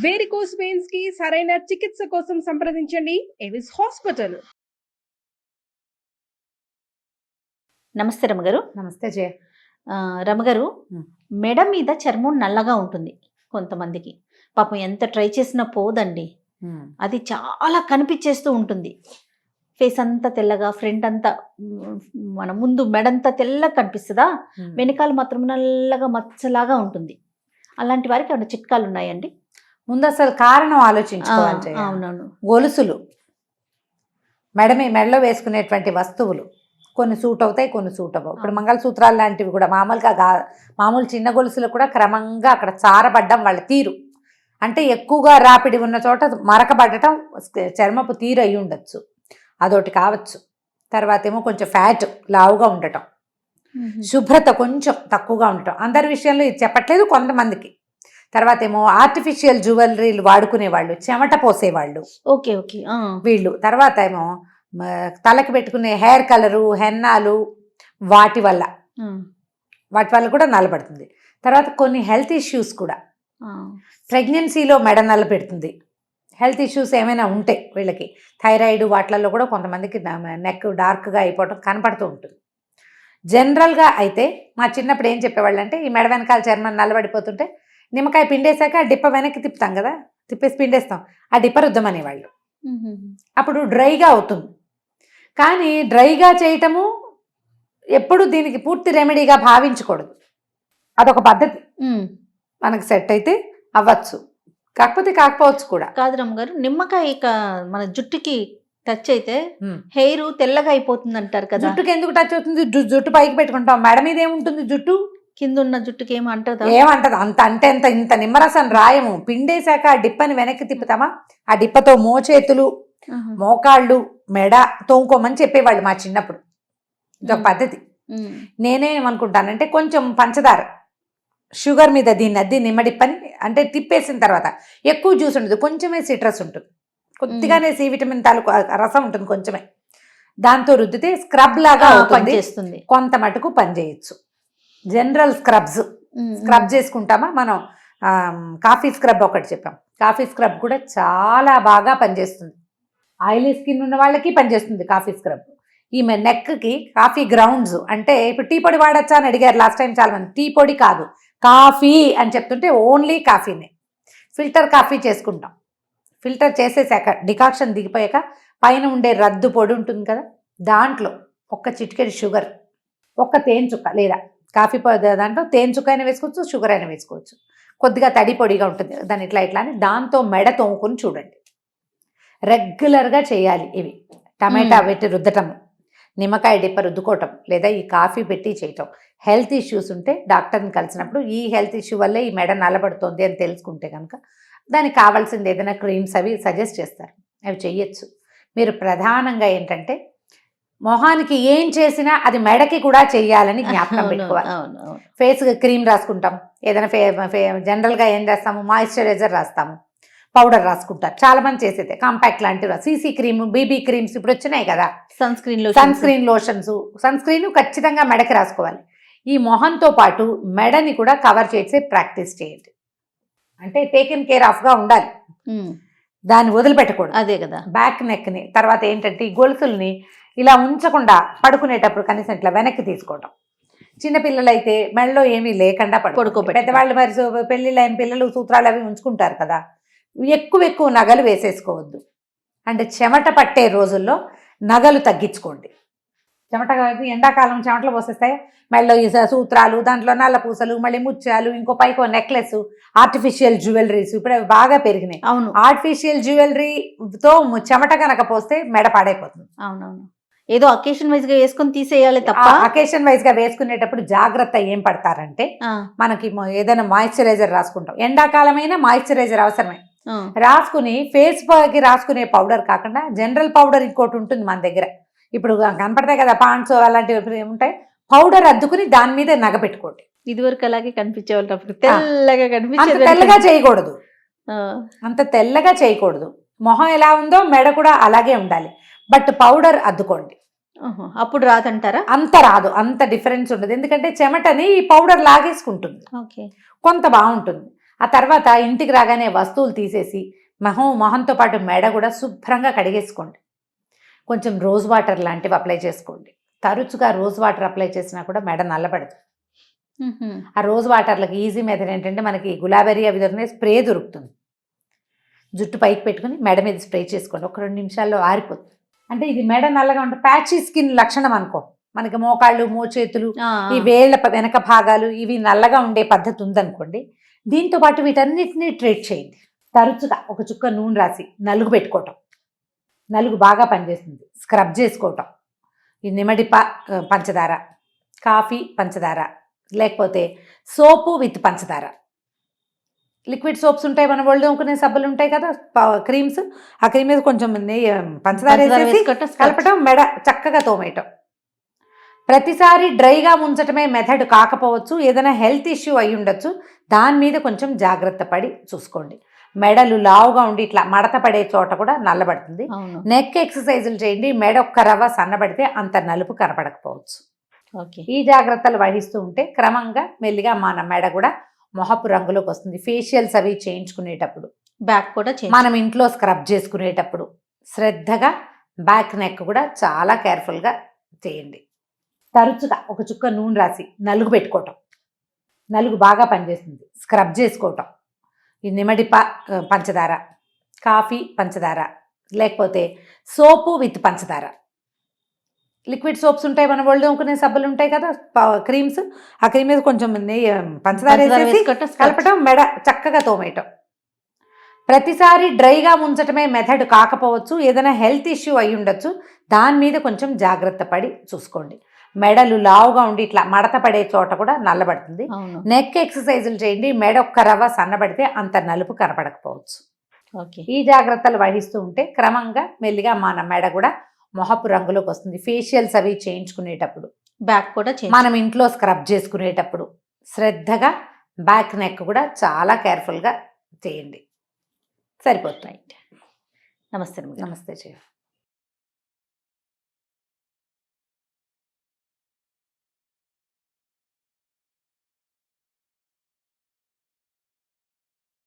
Varicose veins కి సరైన చికిత్స కోసం సంప్రదించండి ఎవిస్ హాస్పిటల్. నమస్తే రమగారు. నమస్తే జయ. రమగారు, మెడ మీద చర్మం నల్లగా ఉంటుంది కొంతమందికి. పాపం ఎంత ట్రై చేసినా పోదండి. అది చాలా కనిపించేస్తూ ఉంటుంది. ఫేస్ అంతా తెల్లగా, ఫ్రంట్ అంతా మన ముందు మెడంతా తెల్లగా కనిపిస్తుందా, వెనకాల మాత్రం నల్లగా మచ్చలాగా ఉంటుంది. అలాంటి వారికి ఏమైనా చిట్కాలు ఉన్నాయండి? ముందు అసలు కారణం ఆలోచించుకోవాలి. అవునవును. గొలుసులు, మెడలో వేసుకునేటువంటి వస్తువులు కొన్ని సూట్ అవుతాయి, కొన్ని సూట్ అవ్వవు. ఇప్పుడు మంగళసూత్రాలు లాంటివి కూడా మామూలు చిన్న గొలుసులు కూడా క్రమంగా అక్కడ చారబడ్డం వాళ్ళ తీరు, అంటే ఎక్కువగా రాపిడి ఉన్న చోట మరకబడటం చర్మపు తీరు అయి ఉండొచ్చు, అదొకటి కావచ్చు. తర్వాత ఏమో కొంచెం ఫ్యాట్ లావుగా ఉండటం, శుభ్రత కొంచెం తక్కువగా ఉండటం. అందరి విషయంలో ఇది చెప్పట్లేదు, కొంతమందికి. తర్వాత ఏమో ఆర్టిఫిషియల్ జ్యువెలరీలు వాడుకునేవాళ్ళు, చెమట పోసేవాళ్ళు, ఓకే ఓకే వీళ్ళు. తర్వాత ఏమో తలకి పెట్టుకునే హెయిర్ కలరు, హెన్నాలు, వాటి వల్ల కూడా నల్లబడుతుంది. తర్వాత కొన్ని హెల్త్ ఇష్యూస్ కూడా, ప్రెగ్నెన్సీలో మెడ నల్ల పెడుతుంది. హెల్త్ ఇష్యూస్ ఏమైనా ఉంటే వీళ్ళకి, థైరాయిడ్ వాటిలలో కూడా కొంతమందికి నెక్ డార్క్గా అయిపోవడం కనపడుతూ ఉంటుంది. జనరల్గా అయితే మా చిన్నప్పుడు ఏం చెప్పేవాళ్ళు అంటే, ఈ మెడ వెనకాల చర్మం నల్లబడిపోతుంటే నిమ్మకాయ పిండేశాక ఆ డిప్ప వెనక్కి తిప్పుతాం కదా, తిప్పేసి పిండేస్తాం, ఆ డిప్ప రుద్దమనేవాళ్ళు. అప్పుడు డ్రైగా అవుతుంది. కానీ డ్రైగా చేయటము ఎప్పుడు దీనికి పూర్తి రెమెడీగా భావించకూడదు. అదొక పద్ధతి, మనకు సెట్ అయితే అవ్వచ్చు, కాకపోవచ్చు కూడా. కాదు రమ్మగారు, నిమ్మకాయ మన జుట్టుకి టచ్ అయితే హెయిర్ తెల్లగా అయిపోతుంది అంటారు కదా. జుట్టుకి ఎందుకు టచ్ అవుతుంది? జుట్టు పైకి పెట్టుకుంటాం, మెడ మీద ఏముంటుంది? జుట్టు కింద ఉన్న జుట్టుకి ఏమంటదా? ఏమంటది? ఇంత నిమ్మరసం రాయము, పిండేశాక ఆ డిప్పని వెనక్కి తిప్పుతామా, ఆ డిప్పతో మోచేతులు, మోకాళ్ళు, మెడ తోముకోమని చెప్పేవాళ్ళు మా చిన్నప్పుడు. ఇదొక పద్ధతి. నేనేమనుకుంటానంటే కొంచెం పంచదార, షుగర్ మీద దీన్ని నిమ్మడిప్పని అంటే తిప్పేసిన తర్వాత ఎక్కువ జ్యూస్ ఉంటుంది, కొంచెమే సిట్రస్ ఉంటుంది, కొద్దిగానే సి విటమిన్ తాలూకు రసం ఉంటుంది, కొంచెమే. దాంతో రుద్దితే స్క్రబ్ లాగా పనిచేస్తుంది, కొంత మటుకు పనిచేయచ్చు. జనరల్ స్క్రబ్ చేసుకుంటామా మనం, కాఫీ స్క్రబ్ ఒకటి చెప్పాం, కాఫీ స్క్రబ్ కూడా చాలా బాగా పనిచేస్తుంది. ఆయిలీ స్కిన్ ఉన్న వాళ్ళకి పనిచేస్తుంది కాఫీ స్క్రబ్. ఈమె నెక్కి కాఫీ గ్రౌండ్స్, అంటే ఇప్పుడు టీ పొడి వాడచ్చా అని అడిగారు లాస్ట్ టైం చాలా మంది. టీ పొడి కాదు, కాఫీ అని చెప్తుంటే ఓన్లీ కాఫీనే. ఫిల్టర్ కాఫీ చేసుకుంటాం, ఫిల్టర్ చేసేసాక డికాక్షన్ దిగిపోయాక పైన ఉండే రద్దు పొడి ఉంటుంది కదా, దాంట్లో ఒక్క చిటికెడు షుగర్, ఒక్క తేనె చుక్క, లేదా కాఫీ పొడి దాంట్లో తేనె చుక్క అయినా వేసుకోవచ్చు, షుగర్ అయినా వేసుకోవచ్చు. కొద్దిగా తడి పొడిగా ఉంటుంది దాన్ని ఇట్లా అని దాంతో మెడ తోముకొని చూడండి. రెగ్యులర్గా చేయాలి ఇవి. టమాటా పెట్టి రుద్దటం, నిమ్మకాయ డిప్ప రుద్దుకోవటం, లేదా ఈ కాఫీ పెట్టి చేయటం. హెల్త్ ఇష్యూస్ ఉంటే డాక్టర్ని కలిసినప్పుడు ఈ హెల్త్ ఇష్యూ వల్లే ఈ మెడ నల్లబడుతుంది అని తెలుసుకుంటే కనుక దానికి కావాల్సింది ఏదైనా క్రీమ్స్ అవి సజెస్ట్ చేస్తారు, అవి చెయ్యొచ్చు. మీరు ప్రధానంగా ఏంటంటే మొహానికి ఏం చేసినా అది మెడకి కూడా చెయ్యాలని జ్ఞాపకం పెట్టుకోవాలి. ఫేస్కి క్రీమ్ రాసుకుంటాం, ఏదైనా జనరల్గా ఏం రాస్తాము, మాయిశ్చరైజర్ రాస్తాము, పౌడర్ రాసుకుంటారు చాలా మంది చేసేది, కాంపాక్ట్ లాంటివి, సీసీ క్రీమ్, బీబీ క్రీమ్స్ ఇప్పుడు వచ్చినాయి కదా, sunscreen lotions. Sunscreen ఖచ్చితంగా మెడకి రాసుకోవాలి. ఈ మొహంతో పాటు మెడని కూడా కవర్ చేసే ప్రాక్టీస్ చేయండి. అంటే టేకెన్ కేర్ ఆఫ్గా ఉండాలి, దాన్ని వదిలిపెట్టకూడదు. అదే కదా, బ్యాక్ నెక్ని. తర్వాత ఏంటంటే ఈ గొలుసుల్ని ఇలా ఉంచకుండా పడుకునేటప్పుడు కనీసం ఇట్లా వెనక్కి తీసుకోవడం. చిన్నపిల్లలు అయితే మెడలో ఏమీ లేకుండా పడుకోబెట్టి, పెద్దవాళ్ళు మరి పెళ్ళిళ్ళు అయిన పిల్లలు సూత్రాలు అవి ఉంచుకుంటారు కదా, ఎక్కువ నగలు వేసేసుకోవద్దు. అంటే చెమట పట్టే రోజుల్లో నగలు తగ్గించుకోండి. చెమట ఎండాకాలం చెమటలు పోసేస్తాయి, మెడలో ఈ సూత్రాలు, దాంట్లో నల్ల పూసలు, మళ్ళీ ముత్యాలు, ఇంకో పైకో నెక్లెస్, ఆర్టిఫిషియల్ జ్యువెలరీస్ ఇప్పుడు అవి బాగా పెరిగినాయి. అవును, ఆర్టిఫిషియల్ జ్యువెలరీతో చెమట కనుక పోస్తే మెడ పాడైపోతుంది. అవునవును, ఏదో అకేషన్ వైజ్ గా వేసుకొని తీసేయాలి తప్ప. అకేషన్ వైజ్ గా వేసుకునేటప్పుడు జాగ్రత్త ఏం పడతారంటే, మనకి ఏదైనా మాయిశ్చరైజర్ రాసుకుంటాం, ఎండాకాలమైనా మాయిశ్చరైజర్ అవసరమే, రాసుకుని ఫేస్ కి రాసుకునే పౌడర్ కాకుండా జనరల్ పౌడర్ ఇంకోటి ఉంటుంది మన దగ్గర, ఇప్పుడు కనపడతాయి కదా పాండ్స్ అలాంటివి ఉంటాయి, పౌడర్ అద్దుకుని దాని మీద నగ పెట్టుకోండి. ఇదివరకు అలాగే కనిపించేవాళ్ళు, తెల్లగా తెల్లగా చేయకూడదు, అంత తెల్లగా చేయకూడదు. మొహం ఎలా ఉందో మెడ కూడా అలాగే ఉండాలి, బట్ పౌడర్ అద్దుకోండి. అప్పుడు రాదంటారా? అంత రాదు, అంత డిఫరెన్స్ ఉండదు, ఎందుకంటే చెమటని ఈ పౌడర్ లాగేసుకుంటుంది, కొంత బాగుంటుంది. ఆ తర్వాత ఇంటికి రాగానే వస్తువులు తీసేసి మొహంతో పాటు మెడ కూడా శుభ్రంగా కడిగేసుకోండి. కొంచెం రోజ్ వాటర్ లాంటివి అప్లై చేసుకోండి. తరచుగా రోజ్ వాటర్ అప్లై చేసినా కూడా మెడ నల్లబడదు. ఆ రోజ్ వాటర్లకి ఈజీ మెథడ్ ఏంటంటే మనకి గులాబెరీ అవి దొరికిన స్ప్రే దొరుకుతుంది. జుట్టు పైకి పెట్టుకుని మెడ మీద స్ప్రే చేసుకోండి. ఒక 2 నిమిషాల్లో ఆరిపోతుంది. అంటే ఇది మెడ నల్లగా ఉంటే ప్యాచీ స్కిన్ లక్షణం అనుకో. మనకి మోకాళ్ళు, మోచేతులు, ఈ వేళ్ల వెనక భాగాలు ఇవి నల్లగా ఉండే పద్ధతి ఉందనుకోండి. దీంతో పాటు వీటన్నిటిని ట్రీట్ చేయండి. తరచుగా ఒక చుక్క నూనె రాసి నలుగు పెట్టుకోవటం. నలుగు బాగా పనిచేస్తుంది. స్క్రబ్ చేసుకోవటం. ఈ నిమ్మడిప పంచదార, కాఫీ పంచదార, లేకపోతే సోపు విత్ పంచదార. లిక్విడ్ సోప్స్ ఉంటాయి, మన ఒళ్ళు తోముకునే సబ్బులు ఉంటాయి కదా, క్రీమ్స్. ఆ క్రీమ్ మీద కొంచెం పంచదార వేసేసి కలపటం, మెడ చక్కగా తోమేయటం. ప్రతిసారి డ్రైగా ఉంచటమే మెథడ్ కాకపోవచ్చు, ఏదైనా హెల్త్ ఇష్యూ అయి ఉండొచ్చు. దాని మీద కొంచెం జాగ్రత్త పడి చూసుకోండి. మెడలు లావుగా ఉండి ఇట్లా మడత పడే చోట కూడా నల్లబడుతుంది. నెక్ ఎక్సర్సైజులు చేయండి. మెడ ఒక్క రవ్వ సన్నబడితే అంత నలుపు కనపడకపోవచ్చు. ఈ జాగ్రత్తలు వహిస్తూ ఉంటే క్రమంగా మెల్లిగా మన మెడ కూడా మొహపు రంగులోకి వస్తుంది. ఫేషియల్స్ అవి చేయించుకునేటప్పుడు, బ్యాక్ కూడా మనం ఇంట్లో స్క్రబ్ చేసుకునేటప్పుడు శ్రద్ధగా బ్యాక్ నెక్ కూడా చాలా కేర్ఫుల్గా చేయండి. తరచుగా ఒక చుక్క నూనె రాసి నలుగు పెట్టుకోవటం. నలుగు బాగా పనిచేస్తుంది. స్క్రబ్ చేసుకోవటం. ఈ నిమ్మడిప పంచదార, కాఫీ పంచదార, లేకపోతే సోపు విత్ పంచదార. లిక్విడ్ సోప్స్ ఉంటాయి, మన ఒళ్ళు తోముకునే సబ్బులు ఉంటాయి కదా, క్రీమ్స్. ఆ క్రీమ్ మీద కొంచెం పంచదార వేసేసి కలపటం, మెడ చక్కగా తోమేయటం. ప్రతిసారి డ్రైగా ఉంచటమే మెథడ్ కాకపోవచ్చు, ఏదైనా హెల్త్ ఇష్యూ అయి ఉండొచ్చు. దాని మీద కొంచెం జాగ్రత్త పడి చూసుకోండి. మెడలు లావుగా ఉండి ఇట్లా మడత పడే చోట కూడా నల్లబడుతుంది. నెక్ ఎక్సర్సైజులు చేయండి. మెడ ఒక్క రవ్వ సన్నబడితే అంత నలుపు కనపడకపోవచ్చు. ఈ జాగ్రత్తలు వహిస్తూ ఉంటే క్రమంగా మెల్లిగా మన మెడ కూడా మొహపు రంగులోకి వస్తుంది. ఫేషియల్స్ అవి చేయించుకునేటప్పుడు, బ్యాక్ కూడా మనం ఇంట్లో స్క్రబ్ చేసుకునేటప్పుడు శ్రద్ధగా బ్యాక్ నెక్ కూడా చాలా కేర్ఫుల్గా చేయండి. సరిపోతుంది. నమస్తే. నమస్తే.